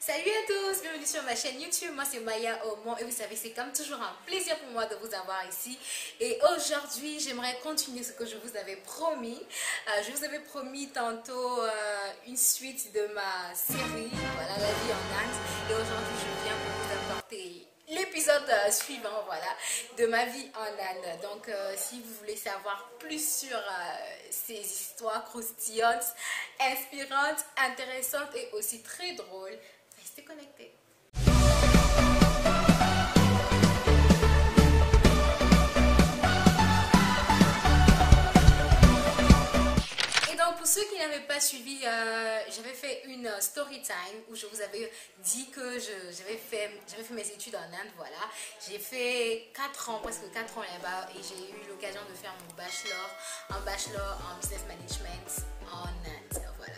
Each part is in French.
Salut à tous, bienvenue sur ma chaîne YouTube. Moi c'est Maya Omon et vous savez c'est comme toujours un plaisir pour moi de vous avoir ici. Et aujourd'hui j'aimerais continuer ce que je vous avais promis. Je vous avais promis tantôt une suite de ma série, voilà, la vie en Inde. Et aujourd'hui je viens pour vous apporter l'épisode suivant, voilà, de ma vie en Inde. Donc si vous voulez savoir plus sur ces histoires croustillantes, inspirantes, intéressantes et aussi très drôles, restez connectés. Et donc pour ceux qui n'avaient pas suivi, j'avais fait une story time où je vous avais dit que j'avais fait mes études en Inde, voilà. J'ai fait 4 ans, presque 4 ans là-bas et j'ai eu l'occasion de faire mon bachelor en business management en Inde, voilà.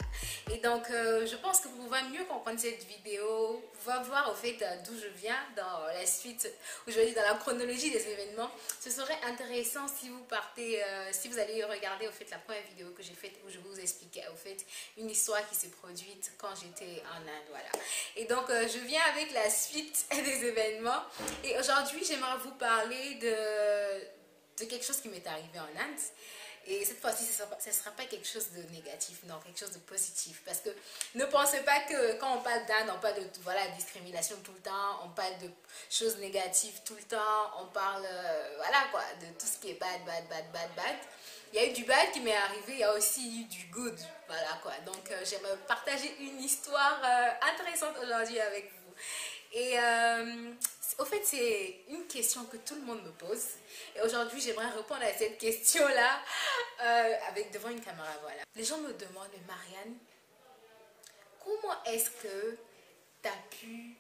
Et donc je pense que pour pouvoir mieux comprendre cette vidéo, pouvoir voir au fait d'où je viens dans la suite, aujourd'hui dans la chronologie des événements, ce serait intéressant si vous partez, si vous allez regarder au fait la première vidéo que j'ai faite où je vous expliquais au fait une histoire qui s'est produite quand j'étais en Inde, voilà. Et donc je viens avec la suite des événements et aujourd'hui j'aimerais vous parler de quelque chose qui m'est arrivé en Inde. Et cette fois-ci, ce ne sera pas quelque chose de négatif, non, quelque chose de positif. Parce que ne pensez pas que quand on parle d'Inde, on parle de voilà, discrimination tout le temps, on parle de choses négatives tout le temps, on parle voilà, quoi, de tout ce qui est bad. Il y a eu du bad qui m'est arrivé, il y a aussi eu du good, voilà quoi. Donc j'aimerais partager une histoire intéressante aujourd'hui avec vous. Et au fait, c'est une question que tout le monde me pose. Et aujourd'hui, j'aimerais répondre à cette question-là devant une caméra, voilà. Les gens me demandent, mais Marianne, comment est-ce que tu as pu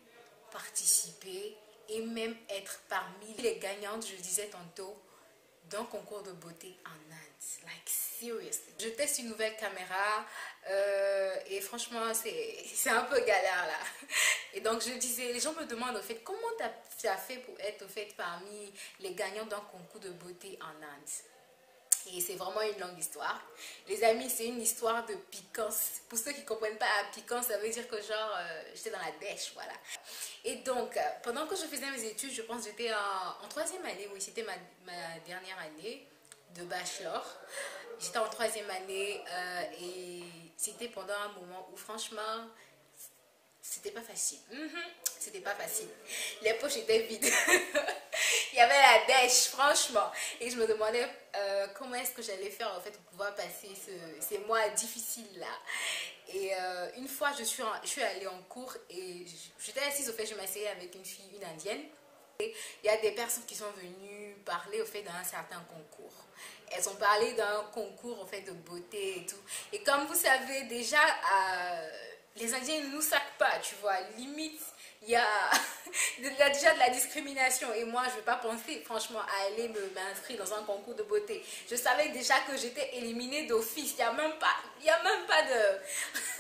participer et même être parmi les gagnantes, je disais tantôt, d'un concours de beauté en Inde? Like, seriously. Je teste une nouvelle caméra et franchement, c'est un peu galère là. Et donc, je disais, les gens me demandent au fait, comment tu as fait pour être au fait parmi les gagnants d'un concours de beauté en Inde? Et c'est vraiment une longue histoire. Les amis, c'est une histoire de piquance. Pour ceux qui ne comprennent pas la piquance, ça veut dire que genre, j'étais dans la dèche, voilà. Et donc, pendant que je faisais mes études, je pense que j'étais en troisième année, oui, c'était ma dernière année de bachelor. J'étais en troisième année et c'était pendant un moment où franchement, c'était pas facile. C'était pas facile. Les poches étaient vides. Il y avait la dèche, franchement. Et je me demandais comment est-ce que j'allais faire en fait pour pouvoir passer ces mois difficiles-là. Et une fois, je suis allée en cours et j'étais assise, au fait, je m'asseyais avec une fille, une indienne. Et il y a des personnes qui sont venues parler au fait d'un certain concours. Elles ont parlé d'un concours au fait de beauté et tout. Et comme vous savez déjà, les Indiens ne nous sacent pas, tu vois. Limite, il y a déjà de la discrimination. Et moi, je ne vais pas penser, franchement, à aller m'inscrire dans un concours de beauté. Je savais déjà que j'étais éliminée d'office. Il n'y a même pas de...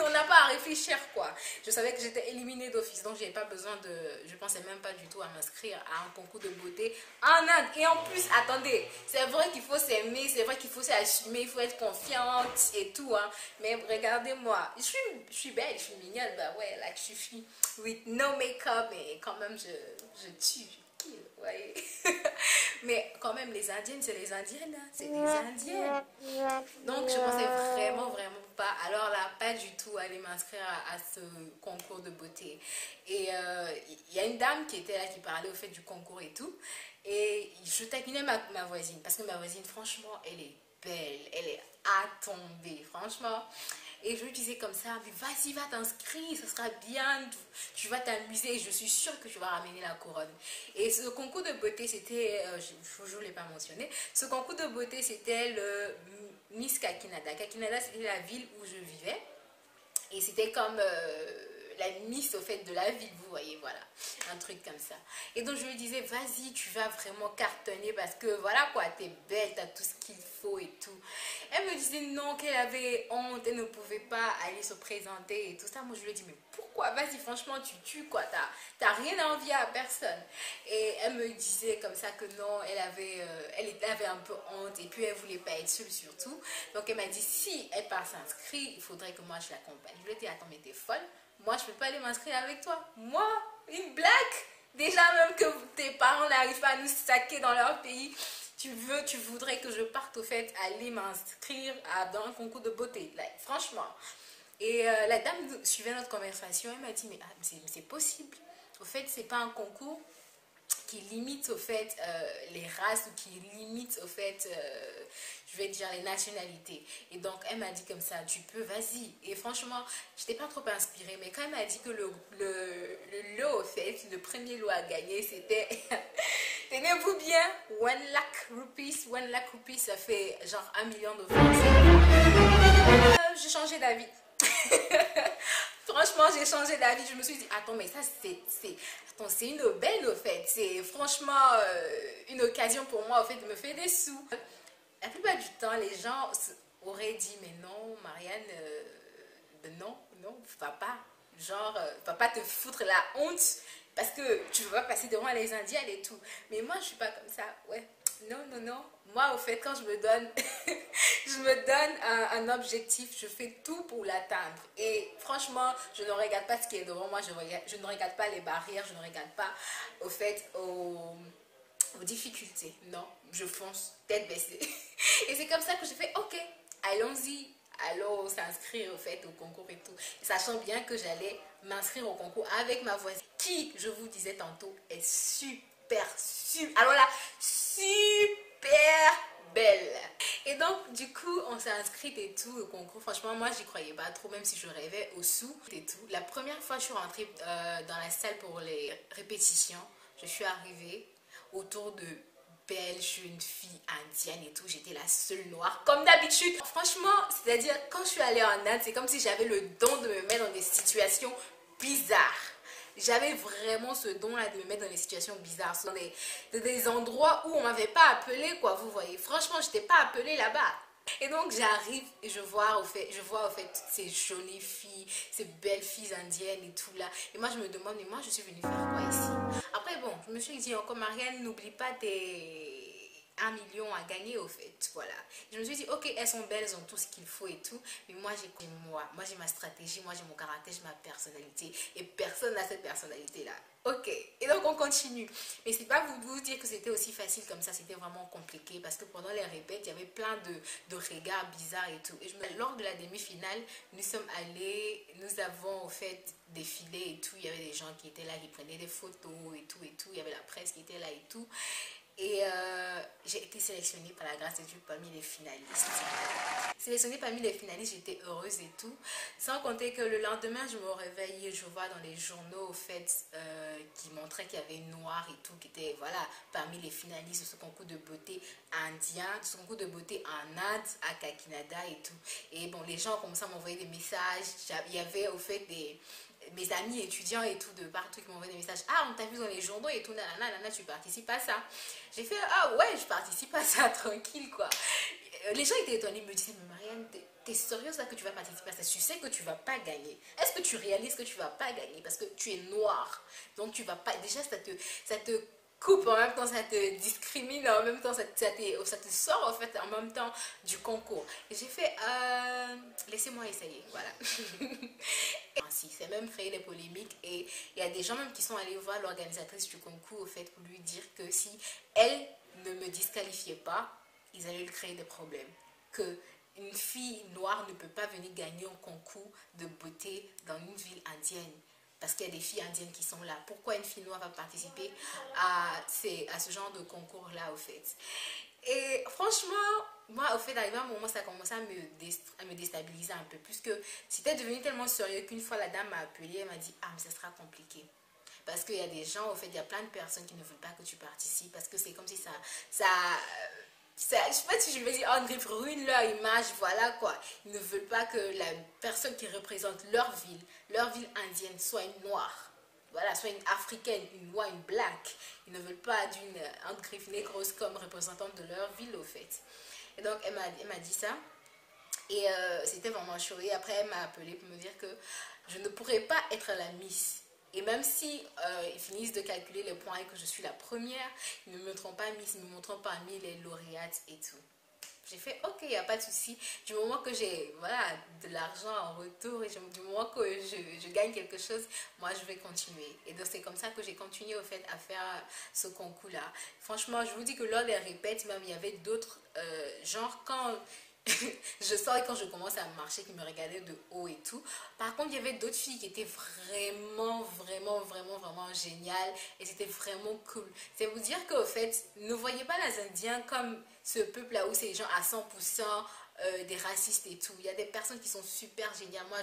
On n'a pas à réfléchir, quoi. Je savais que j'étais éliminée d'office. Donc, je n'avais pas besoin de... Je ne pensais même pas du tout à m'inscrire à un concours de beauté en Inde. Et en plus, attendez, c'est vrai qu'il faut s'aimer, c'est vrai qu'il faut s'assumer, il faut être confiante et tout, hein. Mais regardez-moi, je suis belle, je suis mignonne, bah ouais, là, je suis with no make-up, mais quand même, je tue, je kill, vous voyez. Mais quand même, les Indiennes, c'est les Indiennes, hein, c'est les Indiennes. Donc, je pensais vraiment pas, alors là, pas du tout aller m'inscrire à ce concours de beauté. Et il y a une dame qui était là, qui parlait au fait du concours et tout. Et je taquinais ma voisine, parce que ma voisine, franchement, elle est belle, elle est à tomber, franchement. Et je lui disais comme ça, mais vas-y, va t'inscrire, ce sera bien, tu vas t'amuser, je suis sûre que tu vas ramener la couronne. Et ce concours de beauté, c'était, je ne l'ai pas mentionné, ce concours de beauté, c'était le Miss Kakinada. Kakinada, c'était la ville où je vivais. Et c'était comme la Miss au fait de la ville, vous voyez, voilà, un truc comme ça. Et donc je lui disais, vas-y, tu vas vraiment cartonner parce que voilà quoi, t'es belle, t'as tout ce qu'il faut et tout. Elle me disait non, qu'elle avait honte, elle ne pouvait pas aller se présenter et tout ça. Moi je lui ai dit, mais pourquoi? Vas-y, franchement, tu tues quoi, t'as rien à envier à personne. Et elle me disait comme ça que non, elle avait un peu honte et puis elle voulait pas être seule surtout. Donc elle m'a dit, si elle part s'inscrire, il faudrait que moi je l'accompagne. Je lui ai dit, attends, mais t'es folle? moi je peux pas aller m'inscrire avec toi. Moi, une blague. Déjà même que tes parents n'arrivent pas à nous saquer dans leur pays, tu voudrais que je parte au fait aller m'inscrire dans un concours de beauté. Like, franchement. Et la dame suivait notre conversation, elle m'a dit mais c'est possible. Au fait, c'est pas un concours qui limite au fait les races ou qui limite au fait je vais dire les nationalités. Et donc elle m'a dit comme ça, tu peux, vas-y. Et franchement je n'étais pas trop inspirée, mais quand elle m'a dit que le lot au fait, le premier lot à gagner c'était tenez-vous bien, 1 lakh rupees. 1 lakh rupees, ça fait genre 1 million de francs. J'ai changé d'avis. Franchement, j'ai changé d'avis. Je me suis dit, attends, mais ça, c'est une aubaine, au fait. C'est franchement une occasion pour moi, au fait, de me faire des sous. La plupart du temps, les gens auraient dit, mais non, Marianne, non, va pas. Genre, va pas te foutre la honte parce que tu vas passer devant les Indiennes et tout. Mais moi, je suis pas comme ça. Ouais, non. Moi, au fait, quand je me donne, je me donne un objectif, je fais tout pour l'atteindre. Et franchement, je ne regarde pas ce qui est devant moi, je ne regarde pas les barrières, je ne regarde pas, au fait, aux difficultés. Non, je fonce, tête baissée. Et c'est comme ça que je fais, ok, allons-y. Allons s'inscrire au fait au concours et tout. Sachant bien que j'allais m'inscrire au concours avec ma voisine qui, je vous disais tantôt, est super, alors là, super belle. Et donc, du coup, on s'est inscrite et tout au concours. Franchement, moi, j'y croyais pas trop, même si je rêvais au sous et tout. La première fois, je suis rentrée dans la salle pour les répétitions. Je suis arrivée autour de belle jeune fille indienne et tout, j'étais la seule noire comme d'habitude. Franchement, c'est-à-dire quand je suis allée en Inde, c'est comme si j'avais le don de me mettre dans des situations bizarres. J'avais vraiment ce don-là de me mettre dans des situations bizarres, dans des endroits où on m'avait pas appelé, quoi, vous voyez. Franchement, je n'étais pas appelée là-bas. Et donc j'arrive et je vois au fait toutes ces jolies filles, ces belles filles indiennes et tout là. Et moi je me demande, mais moi je suis venue faire quoi ici? Après bon, je me suis dit encore, Marianne, n'oublie pas tes 1 million à gagner au fait, voilà. Je me suis dit, ok, elles sont belles, elles ont tout ce qu'il faut et tout, mais moi j'ai ma stratégie, moi j'ai mon caractère, j'ai ma personnalité, et personne n'a cette personnalité là. Ok, et donc on continue. Mais c'est pas vous dire que c'était aussi facile comme ça, c'était vraiment compliqué parce que pendant les répètes, il y avait plein de regards bizarres et tout. Et lors de la demi-finale, nous avons au fait défilé et tout. Il y avait des gens qui étaient là, qui prenaient des photos et tout. Il y avait la presse qui était là et tout. Et j'ai été sélectionnée par la grâce de Dieu parmi les finalistes. Sélectionnée parmi les finalistes, j'étais heureuse et tout. Sans compter que le lendemain, je me réveille, je vois dans les journaux, au fait, qui montraient qu'il y avait une noire et tout, qui était, voilà, parmi les finalistes de ce concours de beauté indien, de ce concours de beauté en Inde, à Kakinada et tout. Et bon, les gens ont commencé à m'envoyer des messages. Il y avait, au fait, mes amis étudiants et tout de partout qui m'envoient des messages. Ah, on t'a vu dans les journaux et tout, nanana, tu participes à ça. J'ai fait, ah ouais, je participe à ça, tranquille quoi. Les gens étaient étonnés, ils me disaient, mais Marianne, t'es sérieuse là que tu vas participer à ça? Tu sais que tu vas pas gagner. Est-ce que tu réalises que tu vas pas gagner? Parce que tu es noire. Donc tu vas pas, déjà ça te coupe en même temps, ça te discrimine en même temps, ça te sort en fait en même temps du concours. Et j'ai fait, laissez-moi essayer, voilà. Ainsi, c'est même créé des polémiques et il y a des gens même qui sont allés voir l'organisatrice du concours au fait pour lui dire que si elle ne me disqualifiait pas, ils allaient lui créer des problèmes. Que une fille noire ne peut pas venir gagner un concours de beauté dans une ville indienne. Parce qu'il y a des filles indiennes qui sont là. Pourquoi une fille noire va participer à ce genre de concours-là, au fait? Et franchement, moi, au fait, d'arriver à un moment, ça a commencé à me déstabiliser un peu. Puisque c'était devenu tellement sérieux qu'une fois, la dame m'a appelé, elle m'a dit, ah, mais ça sera compliqué. Parce qu'il y a des gens, au fait, il y a plein de personnes qui ne veulent pas que tu participes. Parce que c'est comme si je sais pas si je vais dire, on ruine leur image, voilà quoi. Ils ne veulent pas que la personne qui représente leur ville indienne, soit une noire. Voilà, soit une africaine, une noire, une black. Ils ne veulent pas d'une négros comme représentante de leur ville, au fait. Et donc, elle m'a dit ça. Et c'était vraiment chaud. Et après, elle m'a appelé pour me dire que je ne pourrais pas être la Miss. Et même si ils finissent de calculer les points et que je suis la première, ils ne me montreront pas Miss, ils me montreront parmi les lauréates et tout. J'ai fait ok, il n'y a pas de souci. Du moment que j'ai voilà, de l'argent en retour et du moment que je gagne quelque chose, moi je vais continuer. Et donc c'est comme ça que j'ai continué au fait à faire ce concours-là. Franchement, je vous dis que lors des répètes, même il y avait d'autres genre quand je sors et quand je commence à marcher, qui me regardaient de haut et tout. Par contre, il y avait d'autres filles qui étaient vraiment géniales et c'était vraiment cool. C'est vous dire qu'au fait, ne voyez pas les Indiens comme ce peuple-là où c'est les gens à 100% des racistes et tout. Il y a des personnes qui sont super géniales. Moi,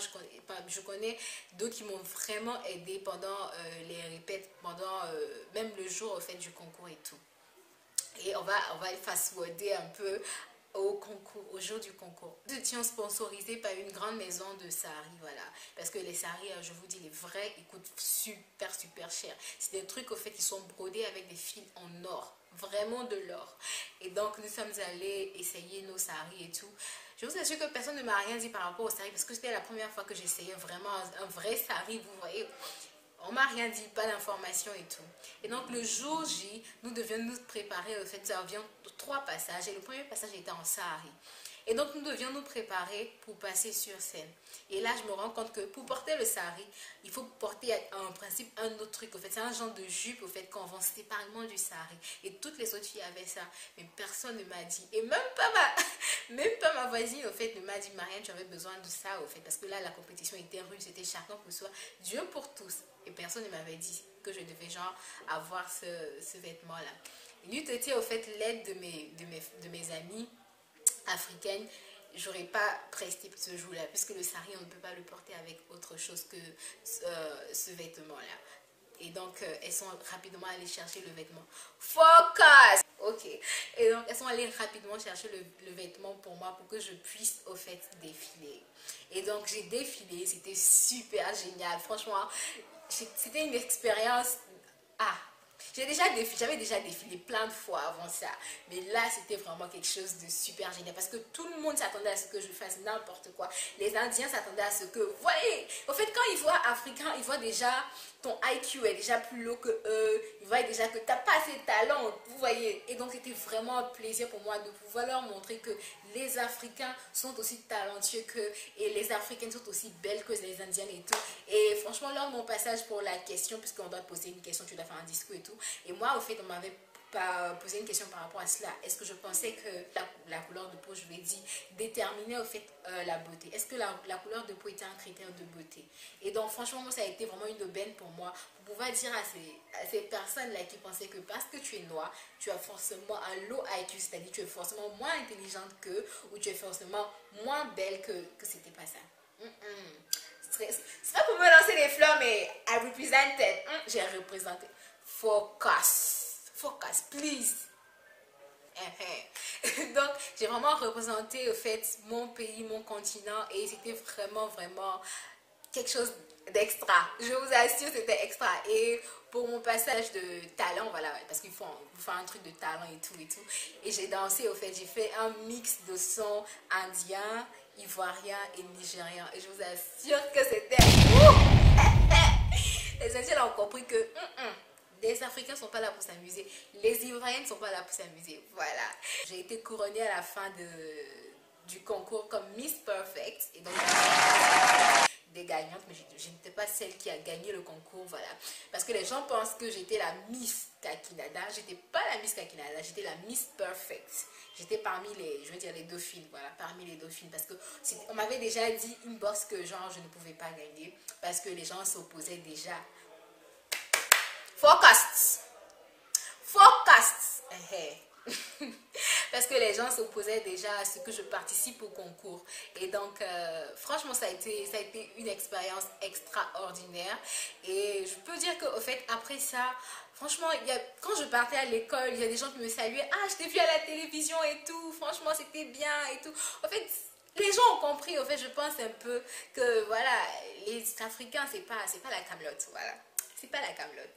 je connais d'autres qui m'ont vraiment aidé pendant les répètes, pendant même le jour au fait du concours et tout. Et on va fast-forwarder un peu au concours, au jour du concours. Nous étions sponsorisés par une grande maison de sari, voilà. Parce que les saris, je vous dis, les vrais, ils coûtent super cher. C'est des trucs au fait qui sont brodés avec des fils en or, vraiment de l'or. Et donc nous sommes allés essayer nos saris et tout. Je vous assure que personne ne m'a rien dit par rapport aux saris parce que c'était la première fois que j'essayais vraiment un vrai sari, vous voyez. On m'a rien dit, pas d'informations et tout. Et donc le jour J, nous devions nous préparer, au fait, nous avions 3 passages. Et le premier passage était en sari. Et donc nous devions nous préparer pour passer sur scène. Et là, je me rends compte que pour porter le sari, il faut porter en principe un autre truc. Au fait, c'est un genre de jupe au fait qu'on vend séparément du sari. Et toutes les autres filles avaient ça. Mais personne ne m'a dit. Et même pas ma voisine au fait ne m'a dit, Marianne, tu avais besoin de ça au fait. Parce que là, la compétition était rude, c'était chacun pour soi. Dieu pour tous. Et personne ne m'avait dit que je devais genre avoir ce vêtement-là. Il eût été au fait l'aide de mes amis africaine, j'aurais pas presté ce jour-là, puisque le sari, on ne peut pas le porter avec autre chose que ce vêtement-là. Et donc, elles sont rapidement allées chercher le vêtement. Focus! Ok. Et donc, elles sont allées rapidement chercher le vêtement pour moi, pour que je puisse, au fait, défiler. Et donc, j'ai défilé. C'était super génial. Franchement, c'était une expérience... Ah! J'avais déjà défilé plein de fois avant ça. Mais là, c'était vraiment quelque chose de super génial. Parce que tout le monde s'attendait à ce que je fasse n'importe quoi. Les Indiens s'attendaient à ce que... Voyez, au fait, quand ils voient Africain, ils voient déjà ton IQ est déjà plus haut que eux. Ils voient déjà que tu n'as pas assez de talent. Vous voyez. Et donc, c'était vraiment un plaisir pour moi de pouvoir leur montrer que les Africains sont aussi talentueux qu'eux. Et les Africaines sont aussi belles que les Indiennes et tout. Et franchement, lors de mon passage pour la question, puisqu'on doit poser une question, tu dois faire un discours et tout. Et moi, au fait, on m'avait posé une question par rapport à cela. Est-ce que je pensais que la couleur de peau, je l'ai dit, déterminait au fait la beauté? Est-ce que la couleur de peau était un critère de beauté? Et donc, franchement, moi, ça a été vraiment une aubaine pour moi, pour pouvoir dire à ces personnes-là qui pensaient que parce que tu es noire, tu as forcément un low IQ, c'est-à-dire que tu es forcément moins intelligente qu'eux, ou tu es forcément moins belle que c'était pas ça. C'est pas pour me lancer des fleurs, mais I represented. J'ai représenté. Focus, please. Donc, j'ai vraiment représenté, au fait, mon pays, mon continent, et c'était vraiment quelque chose d'extra. Je vous assure, c'était extra. Et pour mon passage de talent, voilà, parce qu'il faut faire un truc de talent et tout. Et j'ai dansé, au fait, j'ai fait un mix de sons indiens, ivoiriens et nigériens. Et je vous assure que c'était... Les Indiens ont compris que... les Africains ne sont pas là pour s'amuser. Les Ivoiriens ne sont pas là pour s'amuser. Voilà. J'ai été couronnée à la fin du concours comme Miss Perfect. Et donc, des gagnantes, mais je n'étais pas celle qui a gagné le concours, voilà. Parce que les gens pensent que j'étais la Miss Kakinada. J'étais pas la Miss Kakinada, j'étais la Miss Perfect. J'étais parmi les dauphines, voilà, parmi les dauphines. Parce que on m'avait déjà dit inbox que genre je ne pouvais pas gagner parce que les gens s'opposaient déjà. Focus. Parce que les gens s'opposaient déjà à ce que je participe au concours. Et donc, franchement, ça a été une expérience extraordinaire. Et je peux dire qu'au fait, après ça, franchement, quand je partais à l'école, il y a des gens qui me saluaient. Ah, je t'ai vu à la télévision et tout. Franchement, c'était bien et tout. En fait, les gens ont compris, au fait, je pense un peu que, voilà, les Africains, c'est pas la Camelote, voilà. C'est pas la Camelote.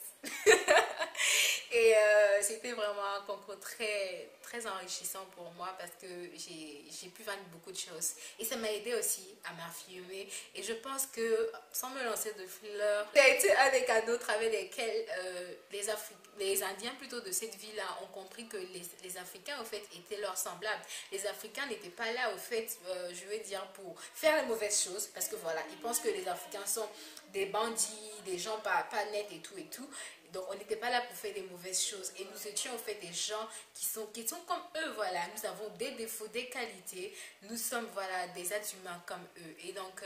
Et c'était vraiment un concours très très enrichissant pour moi parce que j'ai pu vendre beaucoup de choses. Et ça m'a aidé aussi à m'affirmer. Et je pense que, sans me lancer de fleurs, j'ai été un des canaux à travers lesquels les Indiens plutôt de cette ville-là ont compris que les Africains, au fait, étaient leurs semblables. Les Africains n'étaient pas là, au fait, je veux dire, pour faire les mauvaises choses. Parce que voilà, ils pensent que les Africains sont des bandits, des gens pas nets et tout et tout. Donc on n'était pas là pour faire des mauvaises choses. Et nous étions en fait des gens qui sont comme eux, voilà. Nous avons des défauts, des qualités. Nous sommes, voilà, des êtres humains comme eux. Et donc,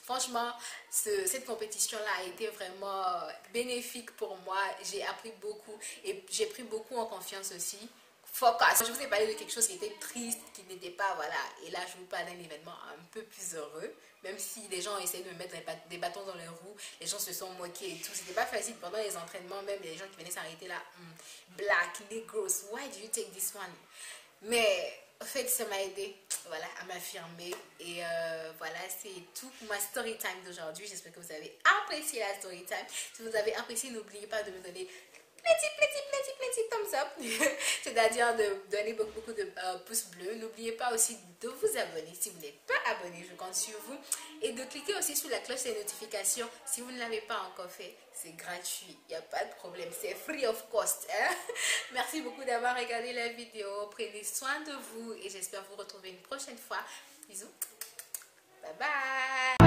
franchement, cette compétition-là a été vraiment bénéfique pour moi. J'ai appris beaucoup et j'ai pris beaucoup en confiance aussi. Focus. Je vous ai parlé de quelque chose qui était triste, qui n'était pas, voilà. Et là, je vous parle d'un événement un peu plus heureux. Même si les gens essayaient de me mettre des bâtons dans les roues, les gens se sont moqués et tout. C'était pas facile pendant les entraînements, même les gens qui venaient s'arrêter là. Black, Negroes, why do you take this one? Mais en fait, ça m'a aidé, voilà, à m'affirmer. Et voilà, c'est tout pour ma story time d'aujourd'hui. J'espère que vous avez apprécié la story time. Si vous avez apprécié, n'oubliez pas de me donner petit thumbs up, c'est-à-dire de donner beaucoup de pouces bleus. N'oubliez pas aussi de vous abonner si vous n'êtes pas abonné, je compte sur vous, et de cliquer aussi sur la cloche des notifications si vous ne l'avez pas encore fait. C'est gratuit, il n'y a pas de problème, c'est free of cost, hein? Merci beaucoup d'avoir regardé la vidéo, prenez soin de vous et j'espère vous retrouver une prochaine fois. Bisous, bye bye.